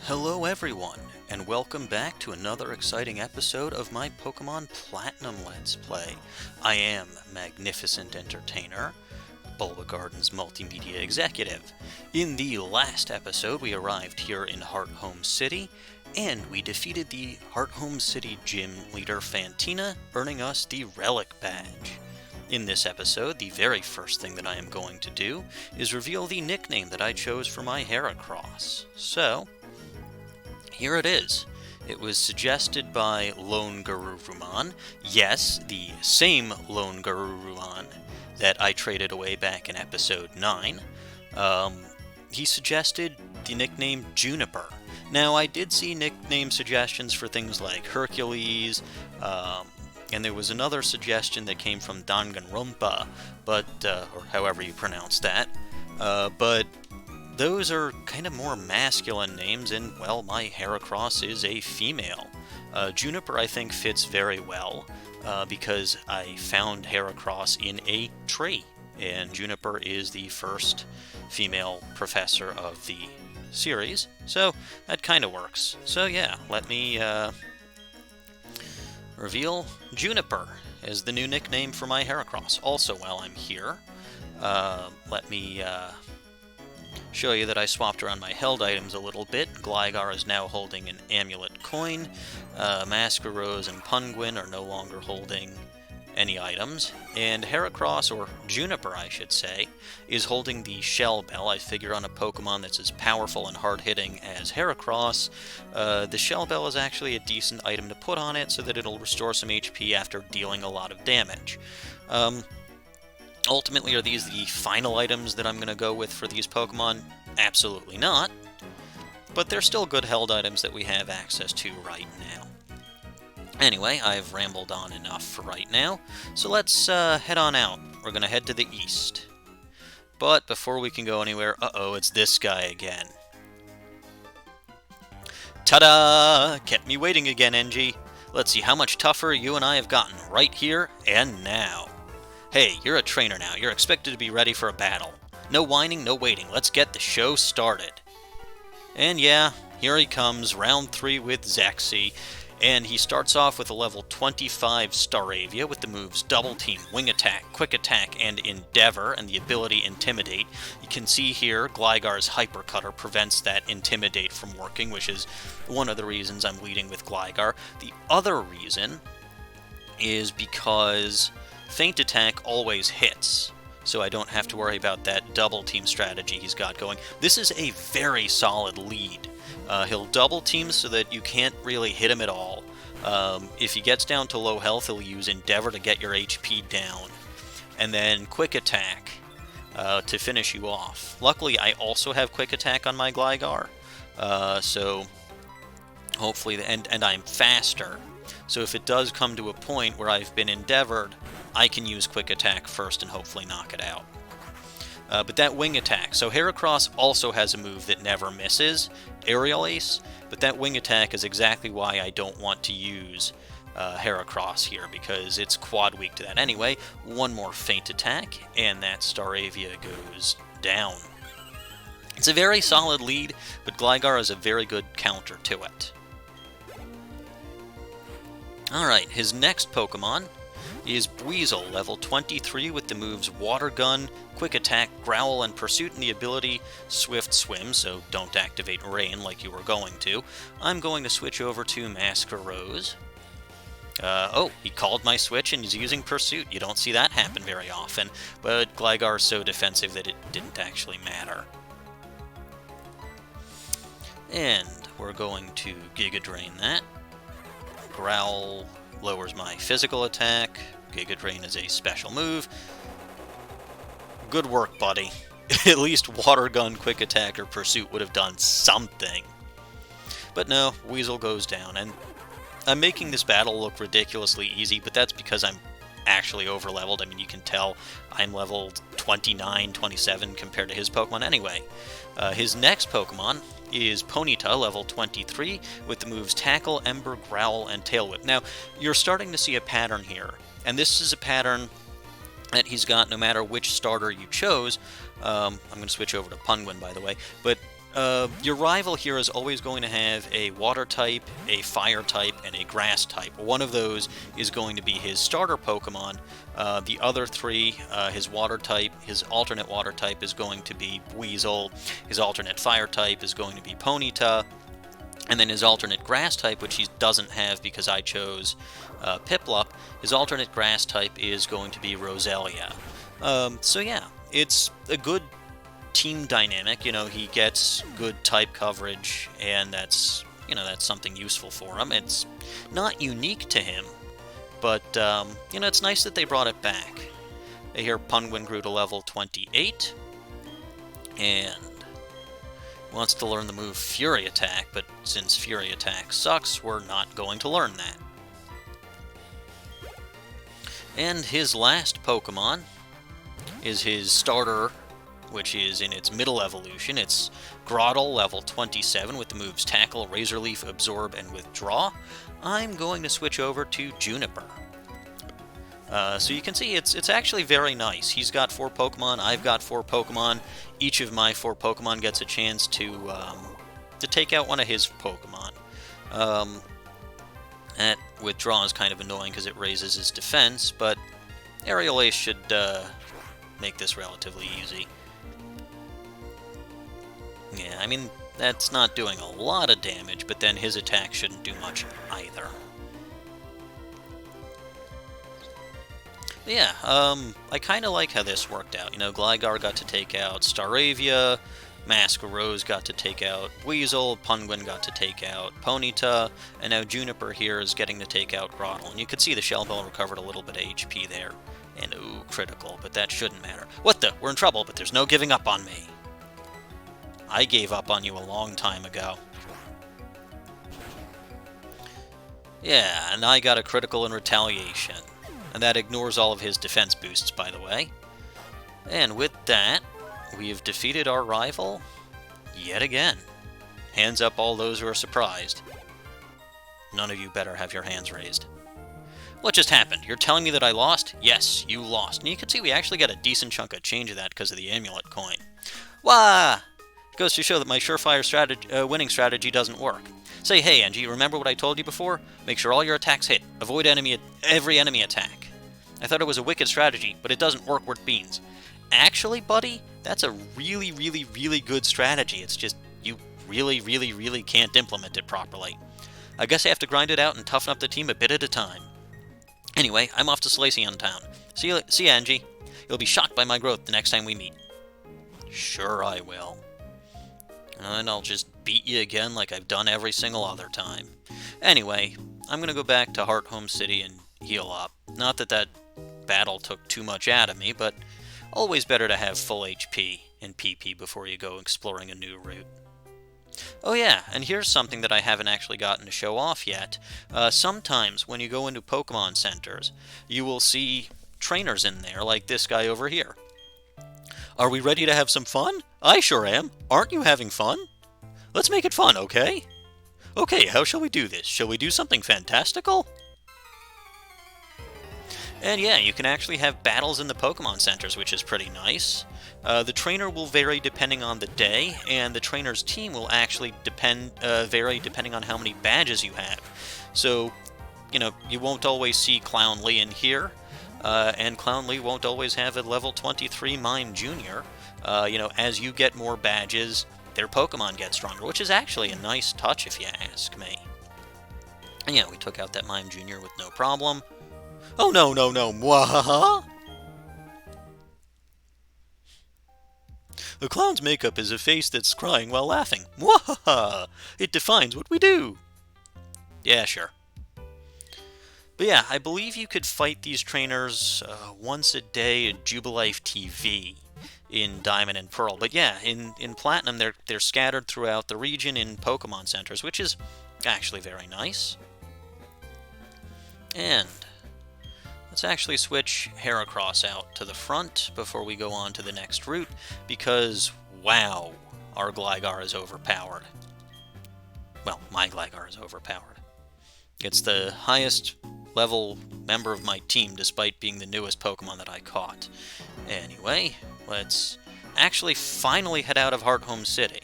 Hello everyone, and welcome back to another exciting episode of my Pokemon Platinum Let's Play. I am Magnificent Entertainer, Bulbagarden's multimedia executive. In the last episode, we arrived here in Hearthome City, and we defeated the Hearthome City gym leader Fantina, earning us the Relic Badge. In this episode, the very first thing that I am going to do is reveal the nickname that I chose for my Heracross. So, here it is. It was suggested by Lone Garurumon. Yes, the same Lone Garurumon that I traded away back in episode 9. He suggested the nickname Juniper. Now, I did see nickname suggestions for things like Hercules, and there was another suggestion that came from Danganronpa, or however you pronounce that, but those are kind of more masculine names, and, well, my Heracross is a female. Juniper, I think, fits very well, because I found Heracross in a tree, and Juniper is the first female professor of the series, so that kind of works. So yeah, let me reveal Juniper as the new nickname for my Heracross. Also, while I'm here, let me show you that I swapped around my held items a little bit. Gligar is now holding an amulet coin. Masquerose and Punguin are no longer holding any items. And Heracross, or Juniper I should say, is holding the Shell Bell. I figure on a Pokemon that's as powerful and hard-hitting as Heracross, the Shell Bell is actually a decent item to put on it so that it'll restore some HP after dealing a lot of damage. Ultimately, are these the final items that I'm going to go with for these Pokemon? Absolutely not. But they're still good held items that we have access to right now. Anyway, I've rambled on enough for right now, so let's head on out. We're going to head to the east. But before we can go anywhere, it's this guy again. Ta-da! Kept me waiting again, NG. Let's see how much tougher you and I have gotten right here and now. Hey, you're a trainer now. You're expected to be ready for a battle. No whining, no waiting. Let's get the show started. And yeah, here he comes, round 3 with Zaxi. And he starts off with a level 25 Staravia with the moves Double Team, Wing Attack, Quick Attack, and Endeavor, and the ability Intimidate. You can see here Gligar's Hyper Cutter prevents that Intimidate from working, which is one of the reasons I'm leading with Gligar. The other reason is because Feint Attack always hits, so I don't have to worry about that Double Team strategy he's got going. This is a very solid lead. He'll double team so that you can't really hit him at all. If he gets down to low health, he'll use Endeavor to get your HP down. And then Quick Attack to finish you off. Luckily, I also have Quick Attack on my Gligar. So hopefully, and I'm faster. So if it does come to a point where I've been Endeavored, I can use Quick Attack first and hopefully knock it out. But that Wing Attack, so Heracross also has a move that never misses, Aerial Ace, but that Wing Attack is exactly why I don't want to use Heracross here, because it's quad weak to that anyway. One more Feint Attack, and that Staravia goes down. It's a very solid lead, but Gligar is a very good counter to it. Alright, his next Pokemon is Buizel, level 23 with the moves Water Gun, Quick Attack, Growl, and Pursuit, and the ability Swift Swim, so don't activate Rain like you were going to. I'm going to switch over to Masquerose. He called my switch and is using Pursuit. You don't see that happen very often, but Gligar's so defensive that it didn't actually matter. And we're going to Giga Drain that. Growl lowers my physical attack. Giga Drain is a special move. Good work, buddy. At least Water Gun, Quick Attack, or Pursuit would have done something. But no, Weasel goes down, and I'm making this battle look ridiculously easy, but that's because I'm actually over-leveled. I mean, you can tell I'm leveled 29, 27 compared to his Pokemon anyway. His next Pokemon is Ponyta, level 23, with the moves Tackle, Ember, Growl, and Tail Whip. Now, you're starting to see a pattern here, and this is a pattern that he's got no matter which starter you chose. I'm going to switch over to Punguin, by the way, but Your rival here is always going to have a water type, a fire type, and a grass type. One of those is going to be his starter Pokemon. The other three, his water type, his alternate water type is going to be Weasel. His alternate fire type is going to be Ponyta. And then his alternate grass type, which he doesn't have because I chose Piplup, his alternate grass type is going to be Roselia. So yeah, it's a good team dynamic. You know, he gets good type coverage, and that's something useful for him. It's not unique to him, but it's nice that they brought it back. Here, Penguin grew to level 28, and wants to learn the move Fury Attack, but since Fury Attack sucks, we're not going to learn that. And his last Pokemon is his starter, which is in its middle evolution. It's Grotle, level 27, with the moves Tackle, Razor Leaf, Absorb, and Withdraw. I'm going to switch over to Juniper. So you can see it's actually very nice. He's got 4 Pokemon, I've got 4 Pokemon. Each of my 4 Pokemon gets a chance to take out one of his Pokemon. That Withdraw is kind of annoying because it raises his defense, but Aerial Ace should make this relatively easy. Yeah, I mean, that's not doing a lot of damage, but then his attack shouldn't do much either. Yeah, I kind of like how this worked out. You know, Gligar got to take out Staravia, Masquerose got to take out Weasel, Penguin got to take out Ponyta, and now Juniper here is getting to take out Grotle. And you can see the Shell Bell recovered a little bit of HP there. And, ooh, critical, but that shouldn't matter. What the? We're in trouble, but there's no giving up on me. I gave up on you a long time ago. Yeah, and I got a critical in retaliation. And that ignores all of his defense boosts, by the way. And with that, we have defeated our rival yet again. Hands up all those who are surprised. None of you better have your hands raised. What just happened? You're telling me that I lost? Yes, you lost. And you can see we actually got a decent chunk of change of that because of the amulet coin. Wah! It goes to show that my surefire winning strategy doesn't work. Say, hey, Angie, remember what I told you before? Make sure all your attacks hit. Avoid every enemy attack. I thought it was a wicked strategy, but it doesn't work worth beans. Actually, buddy, that's a really, really, really good strategy. It's just you really, really, really can't implement it properly. I guess I have to grind it out and toughen up the team a bit at a time. Anyway, I'm off to Solaceon Town. See you, Angie. You'll be shocked by my growth the next time we meet. Sure I will. And I'll just beat you again like I've done every single other time. Anyway, I'm going to go back to Hearthome City and heal up. Not that that battle took too much out of me, but always better to have full HP and PP before you go exploring a new route. Oh yeah, and here's something that I haven't actually gotten to show off yet. Sometimes when you go into Pokemon centers, you will see trainers in there, like this guy over here. Are we ready to have some fun? I sure am. Aren't you having fun? Let's make it fun, okay? Okay, how shall we do this? Shall we do something fantastical? And yeah, you can actually have battles in the Pokemon centers, which is pretty nice. The trainer will vary depending on the day, and the trainer's team will actually vary depending on how many badges you have. So, you know, you won't always see Clown Lee in here, and Clown Lee won't always have a level 23 Mime Junior. You know, as you get more badges, their Pokemon get stronger, which is actually a nice touch if you ask me. And yeah, we took out that Mime Junior with no problem. Oh no, no, no, mwahaha! The clown's makeup is a face that's crying while laughing. Mwahaha! It defines what we do! Yeah, sure. But yeah, I believe you could fight these trainers once a day at Jubilife TV in Diamond and Pearl. But yeah, in Platinum, they're scattered throughout the region in Pokemon centers, which is actually very nice. And let's actually switch Heracross out to the front before we go on to the next route, because, wow, our Gligar is overpowered. Well, my Gligar is overpowered. It's the highest level member of my team, despite being the newest Pokemon that I caught. Anyway, let's actually finally head out of Hearthome City.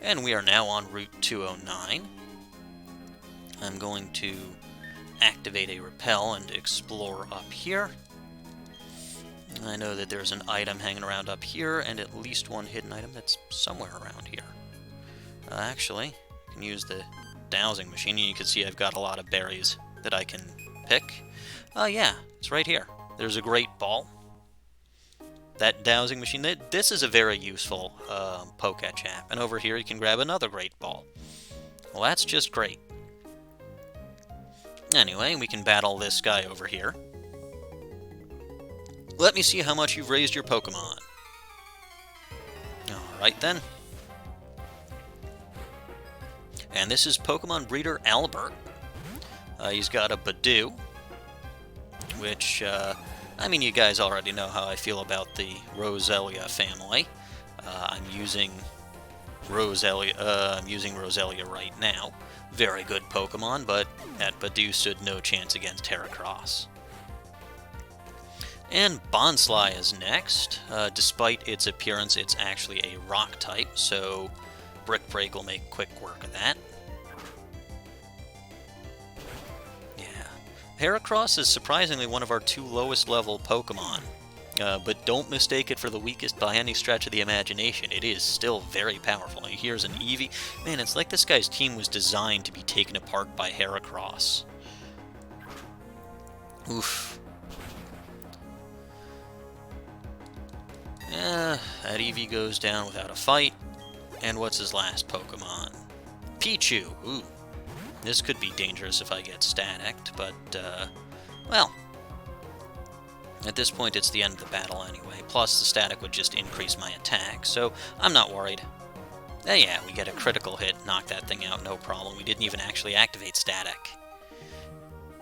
And we are now on Route 209. I'm going to activate a repel and explore up here. I know that there's an item hanging around up here, and at least one hidden item that's somewhere around here. Actually, I can use the dowsing machine, and you can see I've got a lot of berries that I can pick. Yeah, it's right here. There's a great ball. That dowsing machine, this is a very useful Poketch app. And over here you can grab another great ball. Well, that's just great. Anyway, we can battle this guy over here. Let me see how much you've raised your Pokemon. Alright then. And this is Pokemon Breeder Albert. He's got a Badoo, which, I mean, you guys already know how I feel about the Roselia family. I'm using Roselia right now. Very good Pokemon, but that Badoo stood no chance against Heracross. And Bonsly is next. Despite its appearance, it's actually a rock type, so Brick Break will make quick work of that. Yeah. Heracross is surprisingly one of our 2 lowest level Pokemon. But don't mistake it for the weakest by any stretch of the imagination. It is still very powerful. Here's an Eevee. Man, it's like this guy's team was designed to be taken apart by Heracross. Oof. That Eevee goes down without a fight. And what's his last Pokemon? Pichu. Ooh. This could be dangerous if I get staticked, but, well, at this point it's the end of the battle anyway. Plus, the static would just increase my attack, so I'm not worried. Yeah, we get a critical hit, knock that thing out, no problem. We didn't even actually activate static.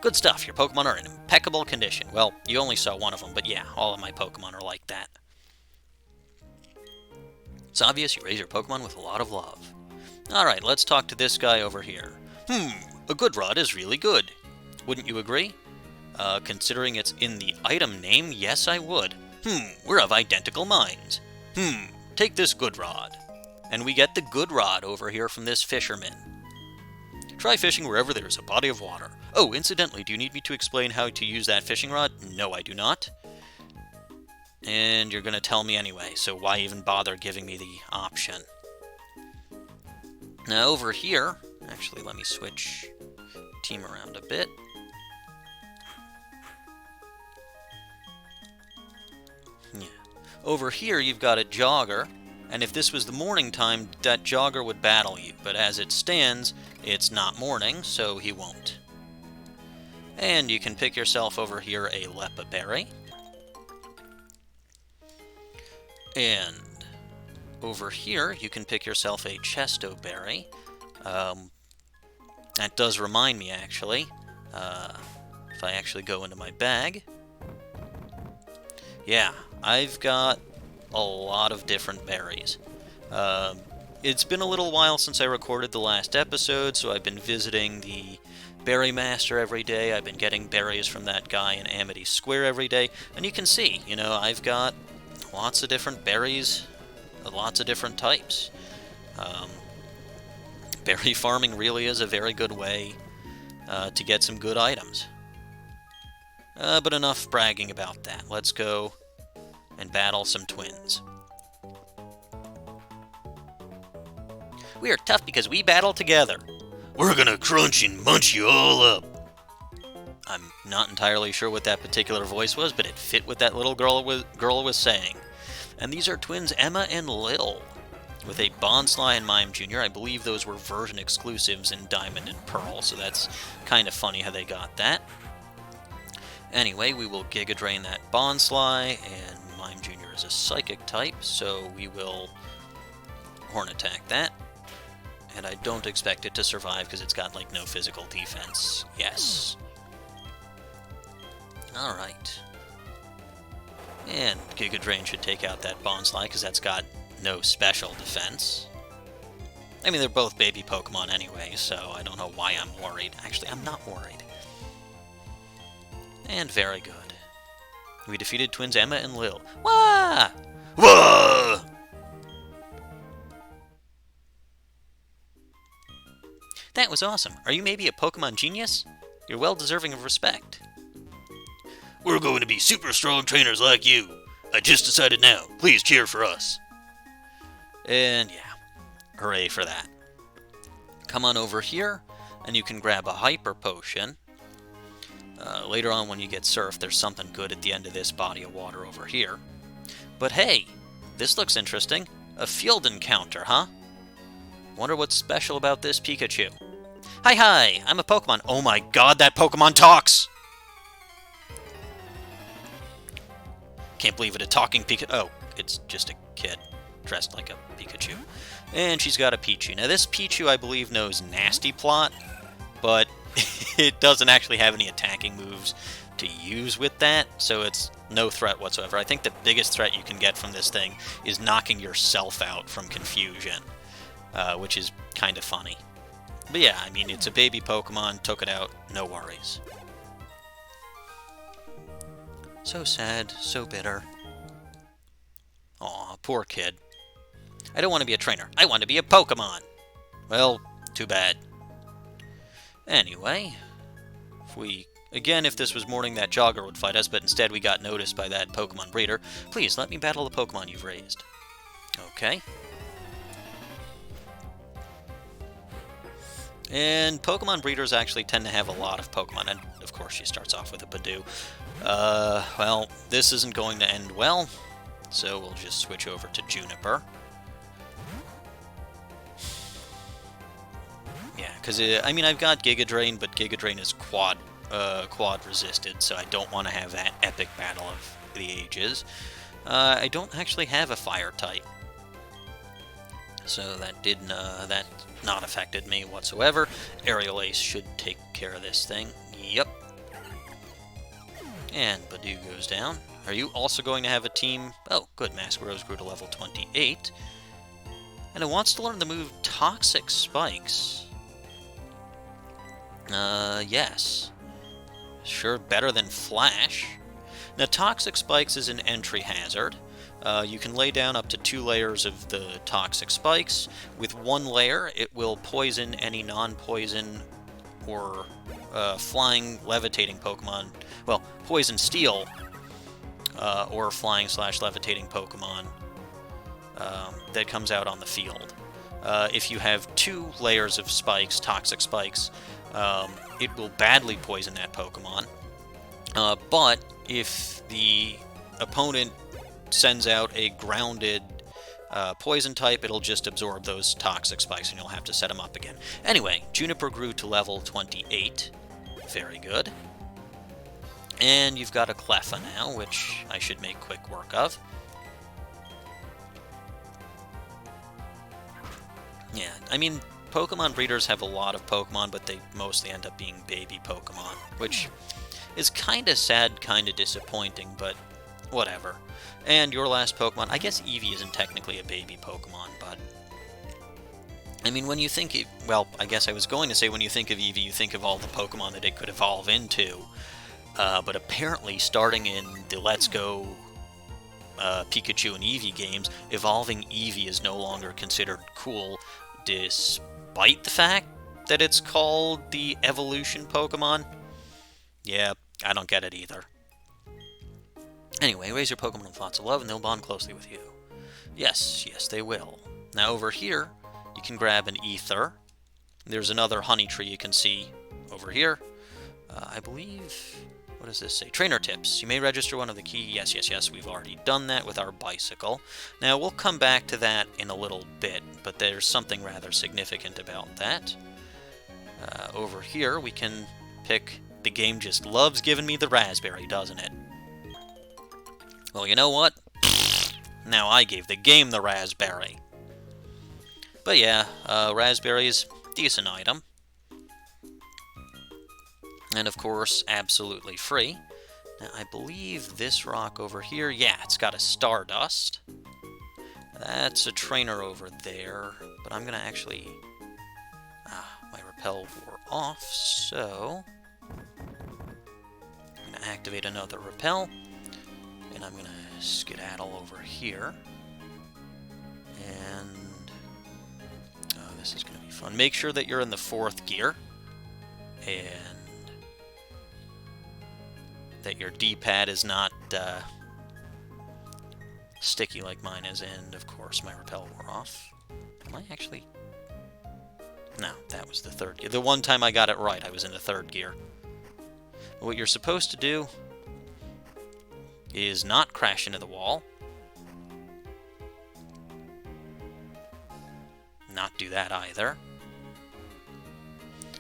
Good stuff, your Pokemon are in impeccable condition. Well, you only saw one of them, but yeah, all of my Pokemon are like that. It's obvious you raise your Pokemon with a lot of love. Alright, let's talk to this guy over here. A good rod is really good. Wouldn't you agree? Considering it's in the item name, yes I would. We're of identical minds. Take this good rod. And we get the good rod over here from this fisherman. Try fishing wherever there is a body of water. Oh, incidentally, do you need me to explain how to use that fishing rod? No, I do not. And you're going to tell me anyway, so why even bother giving me the option? Now over here, actually let me switch team around a bit. Yeah. Over here you've got a jogger, and if this was the morning time, that jogger would battle you, but as it stands, it's not morning, so he won't. And you can pick yourself over here a Leppa Berry. And over here, you can pick yourself a Chesto Berry. That does remind me, actually. If I actually go into my bag. Yeah, I've got a lot of different berries. It's been a little while since I recorded the last episode, so I've been visiting the Berry Master every day. I've been getting berries from that guy in Amity Square every day. And you can see, you know, I've got lots of different berries, lots of different types. Berry farming really is a very good way to get some good items. But enough bragging about that. Let's go and battle some twins. We are tough because we battle together. We're gonna crunch and munch you all up. I'm not entirely sure what that particular voice was, but it fit what that little girl was saying. And these are twins Emma and Lil, with a Bonsly and Mime Jr. I believe those were version exclusives in Diamond and Pearl, so that's kind of funny how they got that. Anyway, we will Giga Drain that Bonsly, and Mime Jr. is a Psychic type, so we will Horn Attack that. And I don't expect it to survive because it's got, like, no physical defense. Yes. Alright. And Giga Drain should take out that Bonsly because that's got no special defense. I mean, they're both baby Pokemon anyway, so I don't know why I'm worried. Actually, I'm not worried. And very good. We defeated twins Emma and Lil. Wah! Wah! That was awesome. Are you maybe a Pokemon genius? You're well deserving of respect. We're going to be super strong trainers like you. I just decided now. Please cheer for us. And yeah, hooray for that. Come on over here, and you can grab a Hyper Potion. Later on when you get Surf, there's something good at the end of this body of water over here. But hey, this looks interesting. A field encounter, huh? Wonder what's special about this Pikachu. Hi, I'm a Pokemon. Oh my god, that Pokemon talks! Can't believe it, a talking Pikachu. Oh, it's just a kid dressed like a Pikachu. And she's got a Pichu. Now this Pichu, I believe, knows Nasty Plot, but it doesn't actually have any attacking moves to use with that, so it's no threat whatsoever. I think the biggest threat you can get from this thing is knocking yourself out from confusion, which is kind of funny. But yeah, I mean, it's a baby Pokemon, took it out, no worries. So sad, so bitter. Aw, poor kid. I don't want to be a trainer, I want to be a Pokemon! Well, too bad. Anyway, if this was morning, that jogger would fight us, but instead we got noticed by that Pokemon breeder. Please, let me battle the Pokemon you've raised. Okay. And Pokemon breeders actually tend to have a lot of Pokemon, and of course she starts off with a Badoo. Well, this isn't going to end well, so we'll just switch over to Juniper. Yeah, because, I mean, I've got Giga Drain, but Giga Drain is quad resisted, so I don't want to have that epic battle of the ages. I don't actually have a fire type, so that not affected me whatsoever. Aerial Ace should take care of this thing. Yep. And Badoo goes down. Are you also going to have a team? Oh, good. Masquerose grew to level 28. And it wants to learn the move Toxic Spikes. Yes. Sure, better than Flash. Now, Toxic Spikes is an entry hazard. You can lay down up to 2 layers of the Toxic Spikes. With 1 layer, it will poison any non-poison or flying, levitating Pokemon. Well, Poison Steel or flying/levitating Pokemon that comes out on the field. If you have 2 layers of spikes, Toxic Spikes, it will badly poison that Pokemon. But if the opponent sends out a grounded poison type, it'll just absorb those Toxic Spikes and you'll have to set them up again. Anyway, Juniper grew to level 28. Very good. And you've got a Cleffa now, which I should make quick work of. Yeah, I mean, Pokemon breeders have a lot of Pokemon, but they mostly end up being baby Pokemon, which is kind of sad, kind of disappointing, but whatever. And your last Pokemon, I guess Eevee isn't technically a baby Pokemon, but I mean, when you think, well, I guess I was going to say when you think of Eevee, you think of all the Pokemon that it could evolve into, but apparently starting in the Let's Go Pikachu and Eevee games, evolving Eevee is no longer considered cool, despite the fact that it's called the Evolution Pokemon. Yeah, I don't get it either. Anyway, raise your Pokemon with lots of love and they'll bond closely with you. Yes, they will. Now over here, you can grab an Ether. There's another honey tree you can see over here. I believe, what does this say? Trainer tips. You may register one of the key. Yes, we've already done that with our bicycle. Now, we'll come back to that in a little bit, but there's something rather significant about that. Over here, we can pick. The game just loves giving me the raspberry, doesn't it? Well, you know what? Now I gave the game the raspberry. But yeah, raspberries, decent item. And of course, absolutely free. Now, I believe this rock over here, yeah, it's got a Stardust. That's a trainer over there, but I'm going to actually... my repel wore off, so... I'm going to activate another repel, and I'm going to skedaddle over here. And... oh, this is going to be fun. Make sure that you're in the 4th gear. And that your D-pad is not sticky like mine is. And, of course, my repel wore off. Am I actually... No, that was the 3rd gear. The one time I got it right, I was in the 3rd gear. What you're supposed to do is not crash into the wall. Not do that either.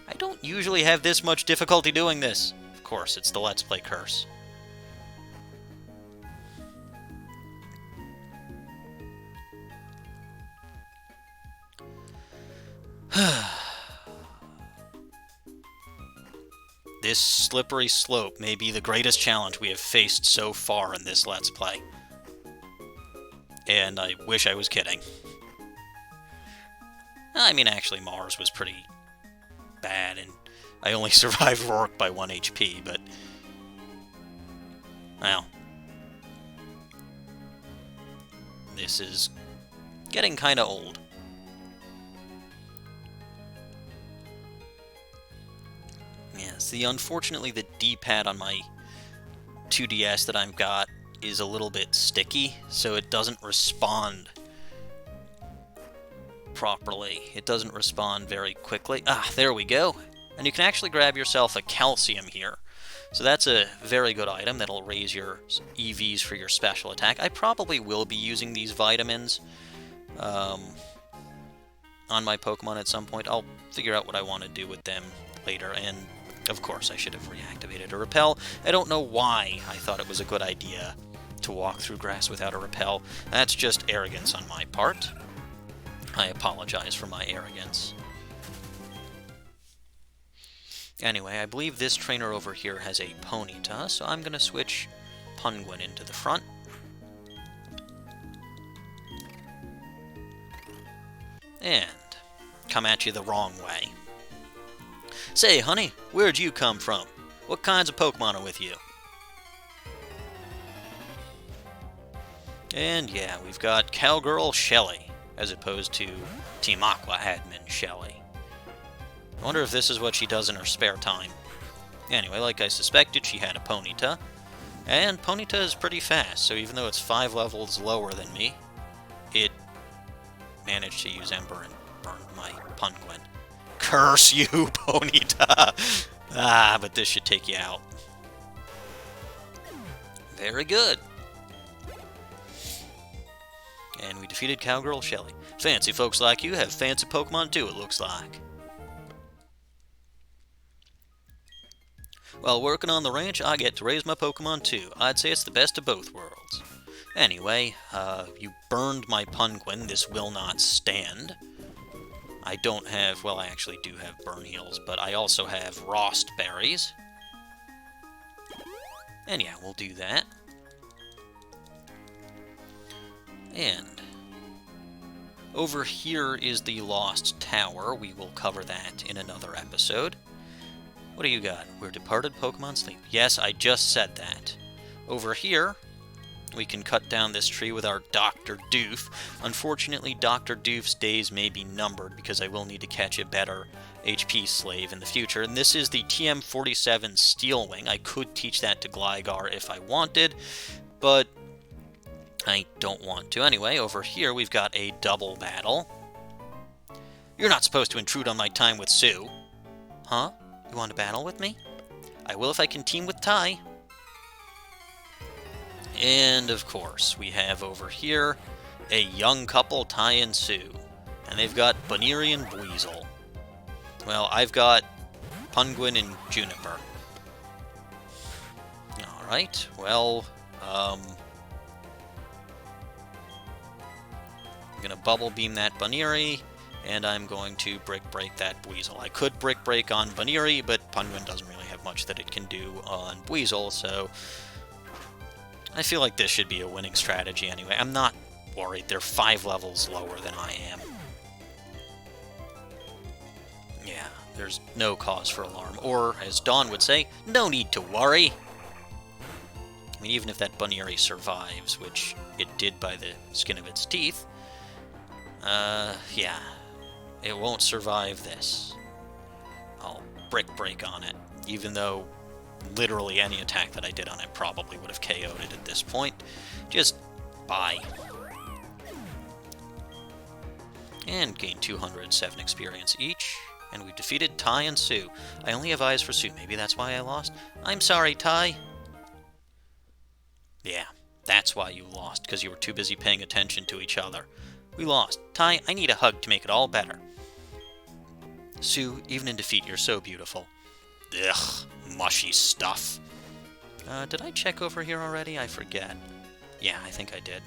I don't usually have this much difficulty doing this. Of course, it's the Let's Play curse. This slippery slope may be the greatest challenge we have faced so far in this Let's Play. And I wish I was kidding. I mean, actually, Mars was pretty bad, and I only survived Rourke by 1 HP, but... well... this is getting kind of old. Yes, unfortunately, the D-pad on my 2DS that I've got is a little bit sticky, so it doesn't respond properly. It doesn't respond very quickly. Ah, there we go. And you can actually grab yourself a calcium here. So that's a very good item that'll raise your EVs for your special attack. I probably will be using these vitamins on my Pokemon at some point. I'll figure out what I want to do with them later, and of course I should have reactivated a repel. I don't know why I thought it was a good idea to walk through grass without a repel. That's just arrogance on my part. I apologize for my arrogance. Anyway, I believe this trainer over here has a Ponyta, so I'm going to switch Penguin into the front. And come at you the wrong way. Say, honey, where'd you come from? What kinds of Pokemon are with you? And yeah, we've got Cowgirl Shelley, as opposed to Team Aqua Admin Shelley. I wonder if this is what she does in her spare time. Anyway, like I suspected, she had a Ponyta. And Ponyta is pretty fast, so even though it's 5 levels lower than me, it managed to use Ember and burn my Penguin. Curse you, Ponyta! Ah, but this should take you out. Very good. And we defeated Cowgirl Shelley. Fancy folks like you have fancy Pokemon too, it looks like. While working on the ranch, I get to raise my Pokemon too. I'd say it's the best of both worlds. Anyway, you burned my Penguin. This will not stand. I don't have... well, I actually do have Burn Heals, but I also have Rost Berries. And yeah, we'll do that. And over here is the Lost Tower. We will cover that in another episode. What do you got? Where departed Pokemon sleep. Yes, I just said that. Over here, we can cut down this tree with our Dr. Doof. Unfortunately, Dr. Doof's days may be numbered because I will need to catch a better HP slave in the future. And this is the TM47 Steelwing. I could teach that to Gligar if I wanted, but I don't want to. Anyway, over here we've got a double battle. You're not supposed to intrude on my time with Sue. Huh? You want to battle with me? I will if I can team with Ty. And, of course, we have over here a young couple, Ty and Sue. And they've got Baneri and Buizel. Well, I've got Penguin and Juniper. Alright, well, I'm going to Bubble Beam that Baneri, and I'm going to Brick Break that Buizel. I could Brick Break on Baneri, but Penguin doesn't really have much that it can do on Buizel, so I feel like this should be a winning strategy anyway. I'm not worried. They're 5 levels lower than I am. Yeah, there's no cause for alarm. Or, as Dawn would say, no need to worry. I mean, even if that Baneri survives, which it did by the skin of its teeth, yeah. It won't survive this. I'll break on it, even though literally any attack that I did on it probably would have KO'd it at this point. Just bye. And gain 207 experience each. And we've defeated Ty and Sue. I only have eyes for Sue. Maybe that's why I lost. I'm sorry, Ty. Yeah, that's why you lost, because you were too busy paying attention to each other. We lost. Ty, I need a hug to make it all better. Sue, even in defeat, you're so beautiful. Ugh, mushy stuff. Did I check over here already? I forget. Yeah, I think I did.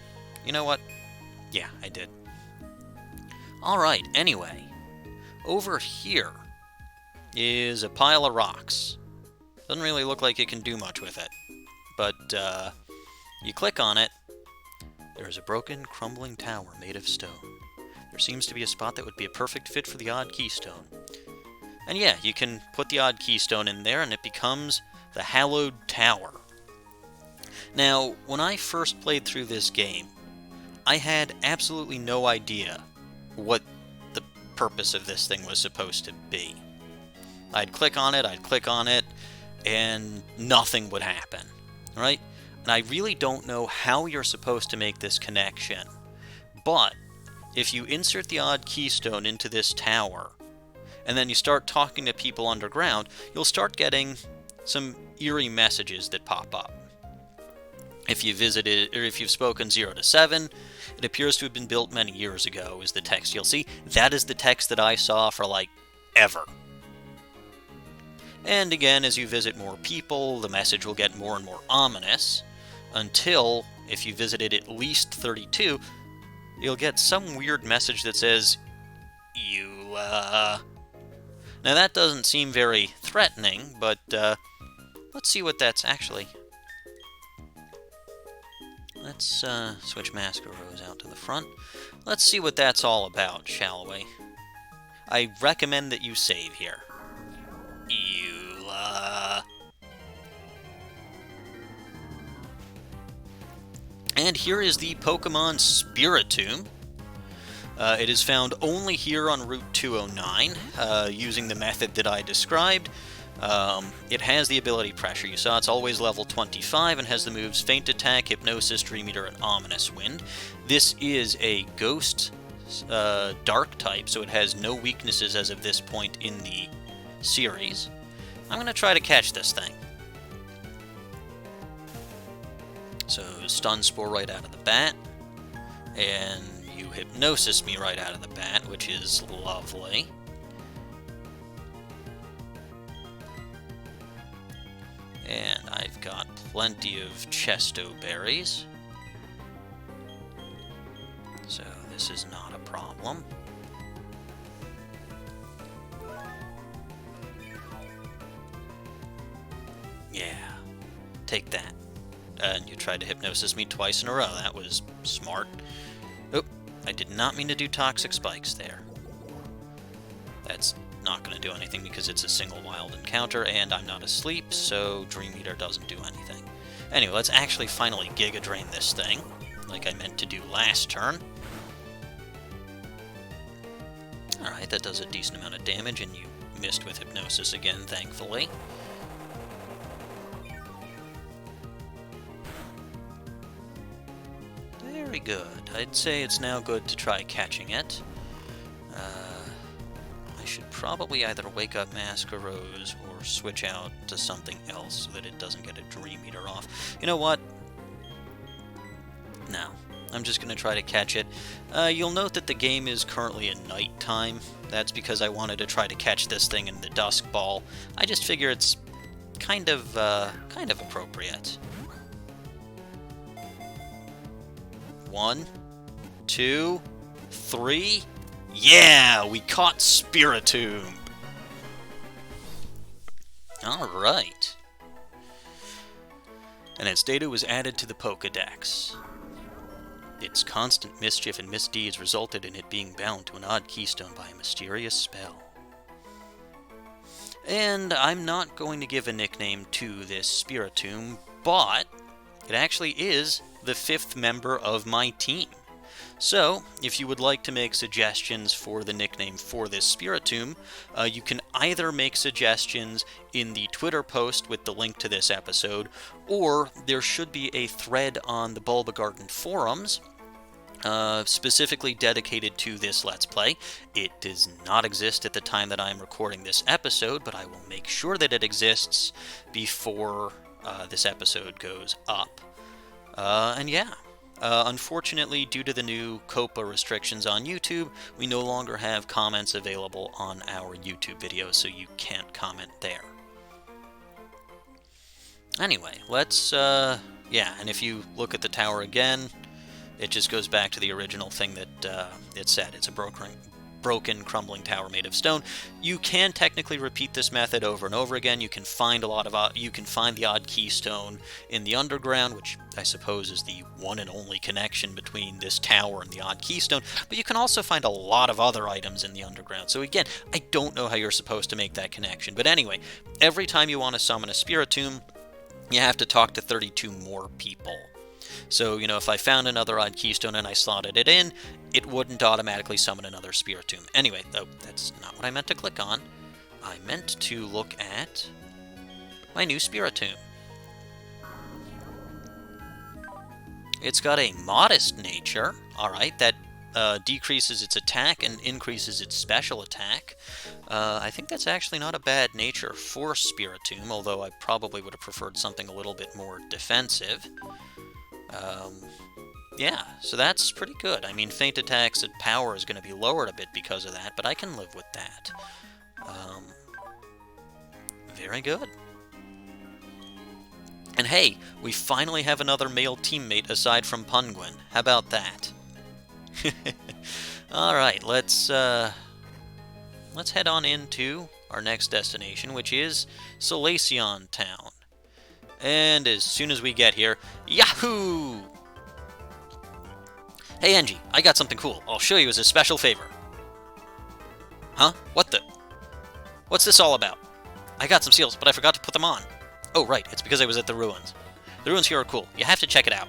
You know what? Yeah, I did. Alright, anyway. Over here is a pile of rocks. Doesn't really look like it can do much with it. But, you click on it. There is a broken, crumbling tower made of stone. There seems to be a spot that would be a perfect fit for the odd keystone. And yeah, you can put the odd keystone in there and it becomes the Hallowed Tower. Now, when I first played through this game, I had absolutely no idea what the purpose of this thing was supposed to be. I'd click on it, and nothing would happen, right? And I really don't know how you're supposed to make this connection. But if you insert the odd keystone into this tower, and then you start talking to people underground, you'll start getting some eerie messages that pop up. If you visited, or if you've spoken 0 to 7, it appears to have been built many years ago, is the text you'll see. That is the text that I saw for, like, ever. And again, as you visit more people, the message will get more and more ominous, until, if you visited at least 32, you'll get some weird message that says, Now that doesn't seem very threatening, but, let's see what that's actually... Let's, switch Masquerose out to the front. Let's see what that's all about, shall we? I recommend that you save here. And here is the Pokemon Spiritomb. It is found only here on Route 209, using the method that I described. It has the ability Pressure. You saw it's always level 25 and has the moves Faint Attack, Hypnosis, Dream Eater, and Ominous Wind. This is a Ghost Dark type, so it has no weaknesses as of this point in the series. I'm going to try to catch this thing. So, Stun Spore right out of the bat, and you Hypnosis me right out of the bat, which is lovely. And I've got plenty of Chesto Berries, so this is not a problem. Yeah, take that. And you tried to Hypnosis me twice in a row. That was smart. Oop, I did not mean to do Toxic Spikes there. That's not going to do anything because it's a single wild encounter, and I'm not asleep, so Dream Eater doesn't do anything. Anyway, let's actually finally Giga Drain this thing, like I meant to do last turn. Alright, that does a decent amount of damage, and you missed with Hypnosis again, thankfully. Very good. I'd say it's now good to try catching it. I should probably either wake up Masquerose or switch out to something else so that it doesn't get a Dream Eater off. You know what? No. I'm just going to try to catch it. You'll note that the game is currently at nighttime. That's because I wanted to try to catch this thing in the dusk ball. I just figure it's kind of appropriate. 1, 2, 3. Yeah, we caught Spiritomb. Alright. And its data was added to the Pokédex. Its constant mischief and misdeeds resulted in it being bound to an odd keystone by a mysterious spell. And I'm not going to give a nickname to this Spiritomb, but it actually is the 5th member of my team. So, if you would like to make suggestions for the nickname for this Spiritomb, you can either make suggestions in the Twitter post with the link to this episode, or there should be a thread on the Bulbagarden forums specifically dedicated to this Let's Play. It does not exist at the time that I'm recording this episode, but I will make sure that it exists before this episode goes up. And yeah. Unfortunately, due to the new COPA restrictions on YouTube, we no longer have comments available on our YouTube videos, so you can't comment there. Anyway, let's, yeah, and if you look at the tower again, it just goes back to the original thing that it said. It's a broken, crumbling tower made of stone. You can technically repeat this method over and over again. You can find the odd keystone in the underground, which I suppose is the one and only connection between this tower and the odd keystone. But you can also find a lot of other items in the underground. So again, I don't know how you're supposed to make that connection. But anyway, every time you want to summon a Spiritomb, you have to talk to 32 more people. So, you know, if I found another odd keystone and I slotted it in, it wouldn't automatically summon another Spiritomb. Anyway, though, that's not what I meant to click on. I meant to look at my new Spiritomb. It's got a modest nature. Alright, that decreases its attack and increases its special attack. I think that's actually not a bad nature for Spiritomb, although I probably would have preferred something a little bit more defensive. Yeah, so that's pretty good. I mean, feint attacks at power is going to be lowered a bit because of that, but I can live with that. Very good. And hey, we finally have another male teammate aside from Penguin. How about that? Alright, let's head on into our next destination, which is Solaceon Town. And as soon as we get here, Yahoo! Hey Angie, I got something cool. I'll show you as a special favor. Huh? What the? What's this all about? I got some seals, but I forgot to put them on. Oh right, it's because I was at the ruins. The ruins here are cool. You have to check it out.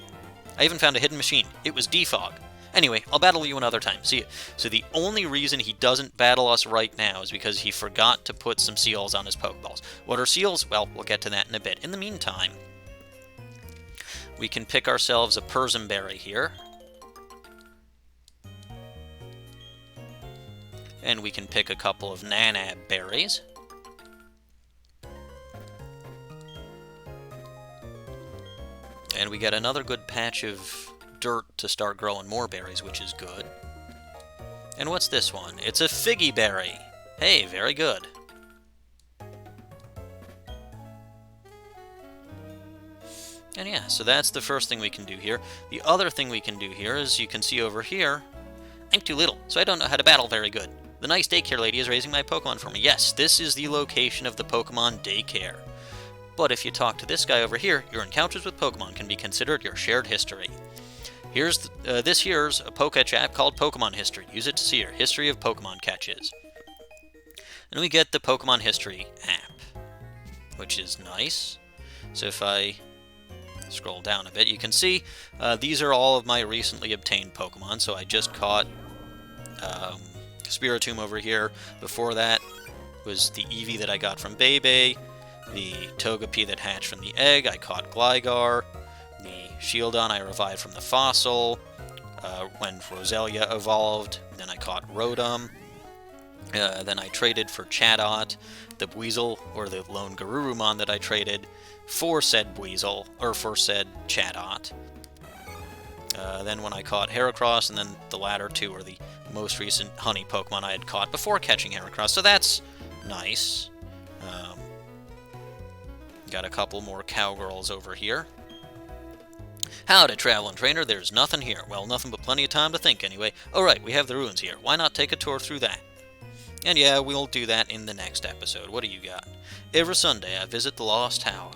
I even found a hidden machine. It was defog. Anyway, I'll battle you another time. See ya. So the only reason he doesn't battle us right now is because he forgot to put some seals on his Pokeballs. What are seals? Well, we'll get to that in a bit. In the meantime, we can pick ourselves a Persimberry here. And we can pick a couple of Nanab berries. And we get another good patch of dirt to start growing more berries, which is good. And what's this one? It's a Figgy Berry. Hey, very good. And yeah, so that's the first thing we can do here. The other thing we can do here is, you can see over here, I'm too little, so I don't know how to battle very good. The nice daycare lady is raising my Pokemon for me. Yes, this is the location of the Pokemon Daycare. But if you talk to this guy over here, your encounters with Pokemon can be considered your shared history. Here's this here's a Poketch app called Pokemon History. Use it to see your history of Pokemon catches. And we get the Pokemon History app, which is nice. So if I scroll down a bit, you can see these are all of my recently obtained Pokemon. So I just caught Spiritomb over here. Before that was the Eevee that I got from Bebe, the Togepi that hatched from the egg. I caught Gligar. The Shieldon I revived from the fossil when Roselia evolved. Then I caught Rotom. Then I traded for Chatot, the Buizel, or the lone Garurumon that I traded for said Buizel, or for said Chatot. Then when I caught Heracross, and then the latter two are the most recent honey Pokemon I had caught before catching Heracross, so that's nice. Got a couple more Cowgirls over here. Howdy, Traveling Trainer, there's nothing here. Well, nothing but plenty of time to think anyway. Alright, we have the ruins here. Why not take a tour through that? And yeah, we'll do that in the next episode. What do you got? Every Sunday I visit the Lost Tower.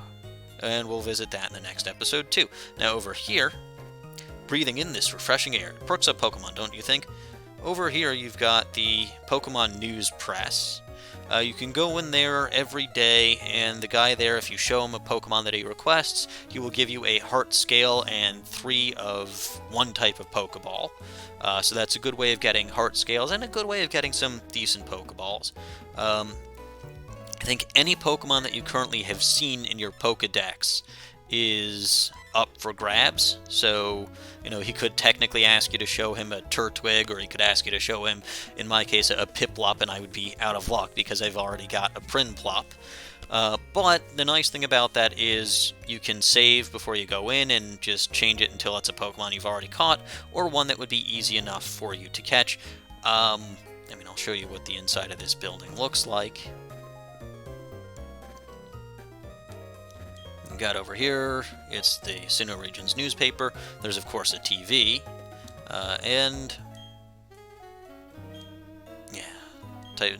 And we'll visit that in the next episode too. Now over here, breathing in this refreshing air. It perks up Pokemon, don't you think? Over here you've got the Pokemon News Press. You can go in there every day, and the guy there, if you show him a Pokemon that he requests, he will give you a heart scale and 3 of one type of Pokeball. So that's a good way of getting heart scales and a good way of getting some decent Pokeballs. I think any Pokemon that you currently have seen in your Pokedex is up for grabs. So, he could technically ask you to show him a Turtwig, or he could ask you to show him, in my case, a Piplup, and I would be out of luck because I've already got a Prinplup. But the nice thing about that is you can save before you go in and just change it until it's a Pokemon you've already caught, or one that would be easy enough for you to catch. I'll show you what the inside of this building looks like. We got over here, it's the Sinnoh Region's newspaper. There's, of course, a TV, and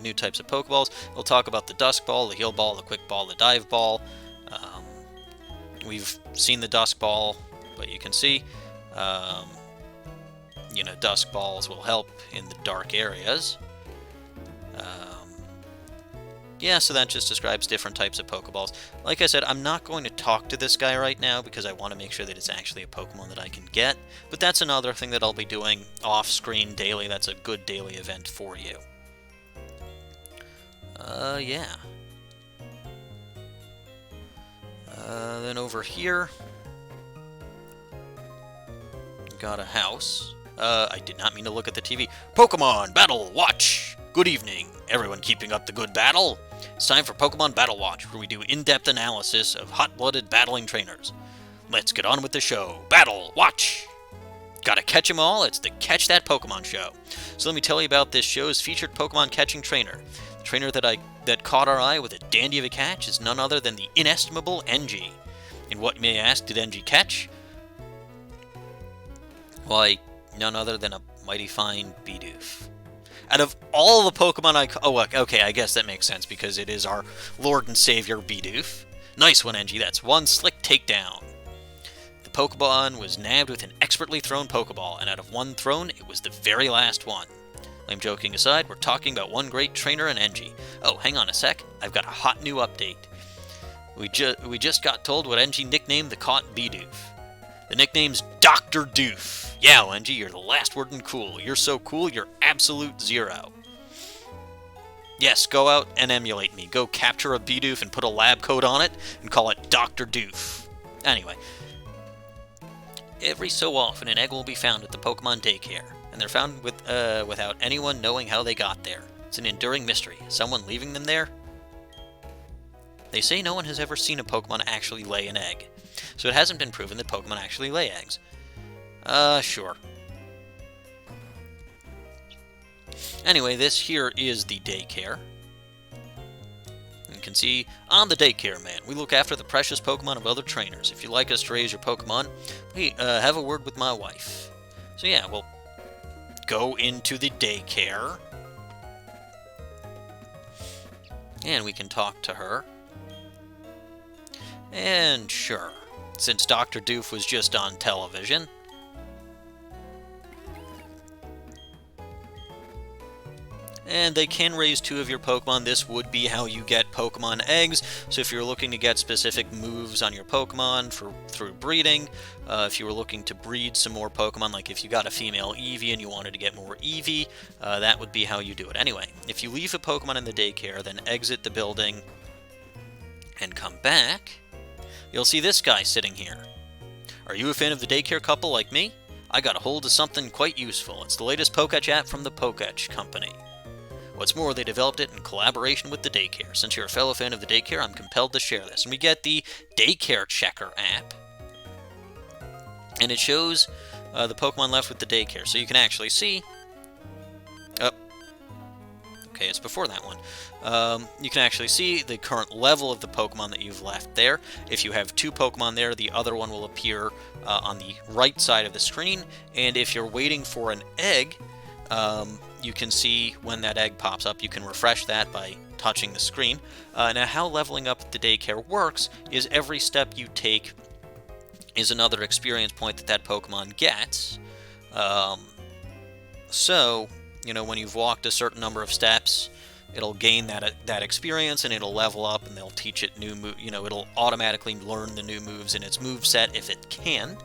new types of Pokeballs. We'll talk about the Dusk Ball, the Heal Ball, the Quick Ball, the Dive Ball. We've seen the Dusk Ball, but you can see, Dusk Balls will help in the dark areas. So that just describes different types of Pokeballs. Like I said, I'm not going to talk to this guy right now because I want to make sure that it's actually a Pokemon that I can get. But that's another thing that I'll be doing off-screen daily. That's a good daily event for you. Then over here, got a house. I did not mean to look at the TV. Pokemon Battle Watch! Good evening. Everyone keeping up the good battle? It's time for Pokemon Battle Watch, where we do in-depth analysis of hot-blooded battling trainers. Let's get on with the show. Battle Watch! Gotta catch 'em all, it's the Catch That Pokemon show. So let me tell you about this show's featured Pokemon catching trainer. The trainer that caught our eye with a dandy of a catch is none other than the inestimable NG. And what, you may ask, did NG catch? Why, none other than a mighty fine Bidoof. Out of all the Pokemon okay, I guess that makes sense because it is our Lord and Savior Bidoof. Nice one, NG, that's one slick takedown. The Pokemon was nabbed with an expertly thrown Pokeball, and out of one thrown, it was the very last one. I'm joking aside, we're talking about one great trainer in NG. Oh, hang on a sec, I've got a hot new update. We just got told what NG nicknamed the caught Bidoof. The nickname's Dr. Doof. Yeah, NG, you're the last word in cool. You're so cool, you're absolute zero. Yes, go out and emulate me. Go capture a Bidoof and put a lab coat on it and call it Dr. Doof. Anyway, every so often an egg will be found at the Pokemon Daycare, and they're found without anyone knowing how they got there. It's an enduring mystery. Someone leaving them there? They say no one has ever seen a Pokemon actually lay an egg, so it hasn't been proven that Pokemon actually lay eggs. Sure. Anyway, this here is the daycare. You can see, I'm the daycare man. We look after the precious Pokemon of other trainers. If you'd like us to raise your Pokemon, have a word with my wife. So yeah, we'll go into the daycare. And we can talk to her. And sure, since Dr. Doof was just on television, and they can raise 2 of your Pokemon. This would be how you get Pokemon eggs. So if you're looking to get specific moves on your Pokemon through breeding, if you were looking to breed some more Pokemon, like if you got a female Eevee and you wanted to get more Eevee, that would be how you do it. Anyway, if you leave a Pokemon in the daycare, then exit the building and come back, you'll see this guy sitting here. Are you a fan of the daycare couple like me? I got a hold of something quite useful. It's the latest Poketch app from the Poketch company. What's more, they developed it in collaboration with the daycare. Since you're a fellow fan of the daycare, I'm compelled to share this. And we get the Daycare Checker app. And it shows the Pokemon left with the daycare. So you can actually see... Oh. Okay, it's before that one. You can actually see the current level of the Pokemon that you've left there. If you have 2 Pokemon there, the other one will appear on the right side of the screen. And if you're waiting for an egg... you can see when that egg pops up. You can refresh that by touching the screen. Now, how leveling up at the daycare works is every step you take is another experience point that Pokemon gets. So, when you've walked a certain number of steps, It'll gain that experience, and it'll level up, and they'll teach it new it'll automatically learn the new moves in its move set if it can.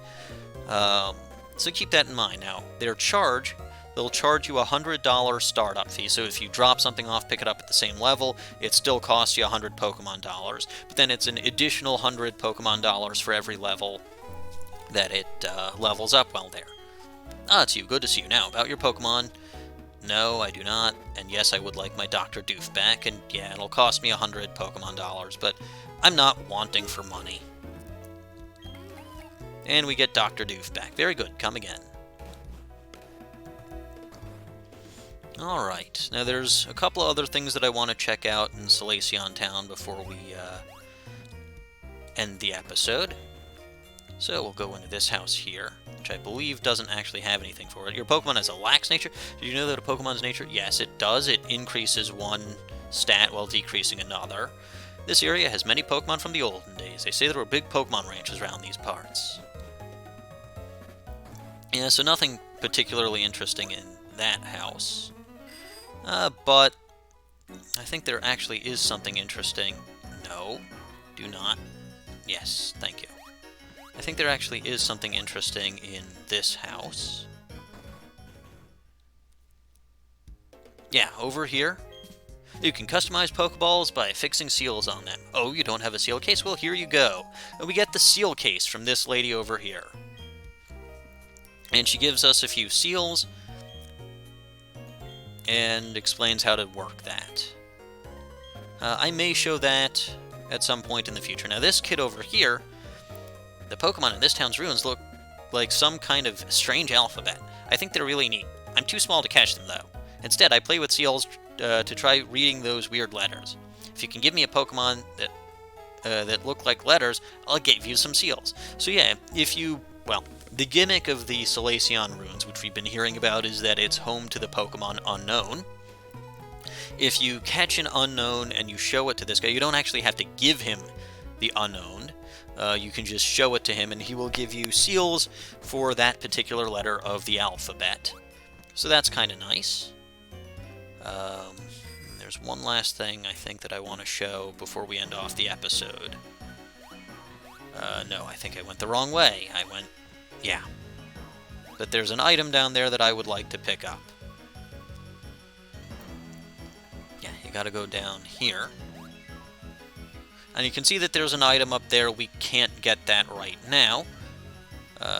So keep that in mind. Now, they'll charge you a $100 startup fee. So if you drop something off, pick it up at the same level, it still costs you 100 Pokemon dollars. But then it's an additional 100 Pokemon dollars for every level that it levels up while there. It's you. Good to see you. Now, about your Pokemon. No, I do not. And yes, I would like my Dr. Doof back. And yeah, it'll cost me 100 Pokemon dollars, but I'm not wanting for money. And we get Dr. Doof back. Very good. Come again. Alright. Now, there's a couple of other things that I want to check out in Solaceon Town before we end the episode. So we'll go into this house here, which I believe doesn't actually have anything for it. Your Pokemon has a lax nature. Did you know that a Pokemon's nature? Yes, it does. It increases one stat while decreasing another. This area has many Pokemon from the olden days. They say there were big Pokemon ranches around these parts. Yeah, so nothing particularly interesting in that house. But I think there actually is something interesting. No, do not. Yes, thank you. I think there actually is something interesting in this house. Yeah, over here. You can customize Pokeballs by fixing seals on them. Oh, you don't have a seal case? Well, here you go. And we get the seal case from this lady over here. And she gives us a few seals and explains how to work that. I may show that at some point in the future. Now, this kid over here, the Pokemon in this town's ruins look like some kind of strange alphabet. I think they're really neat. I'm too small to catch them, though. Instead, I play with seals to try reading those weird letters. If you can give me a Pokemon that look like letters, I'll give you some seals. So yeah, the gimmick of the Solaceon ruins, which we've been hearing about, is that it's home to the Pokemon Unknown. If you catch an Unknown and you show it to this guy, you don't actually have to give him the Unknown. You can just show it to him, and he will give you seals for that particular letter of the alphabet. So that's kind of nice. There's one last thing I think that I want to show before we end off the episode. No, I think I went the wrong way. Yeah. But there's an item down there that I would like to pick up. Yeah, you gotta go down here. And you can see that there's an item up there. We can't get that right now.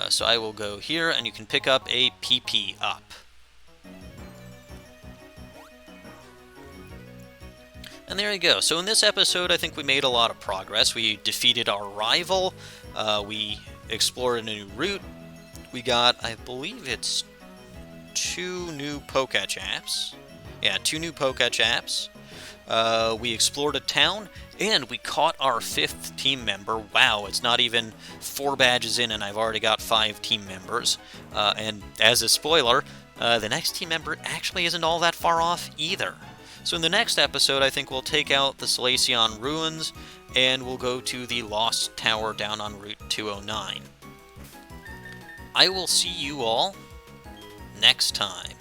So I will go here, and you can pick up a PP up. And there you go. So in this episode, I think we made a lot of progress. We defeated our rival. We explored a new route. We got, I believe it's 2 new Pokechaps. Yeah, 2 new Pokechaps. We explored a town, and we caught our 5th team member. Wow, it's not even 4 badges in, and I've already got 5 team members. And as a spoiler, the next team member actually isn't all that far off either. So in the next episode, I think we'll take out the Solaceon ruins, and we'll go to the Lost Tower down on Route 209. I will see you all next time.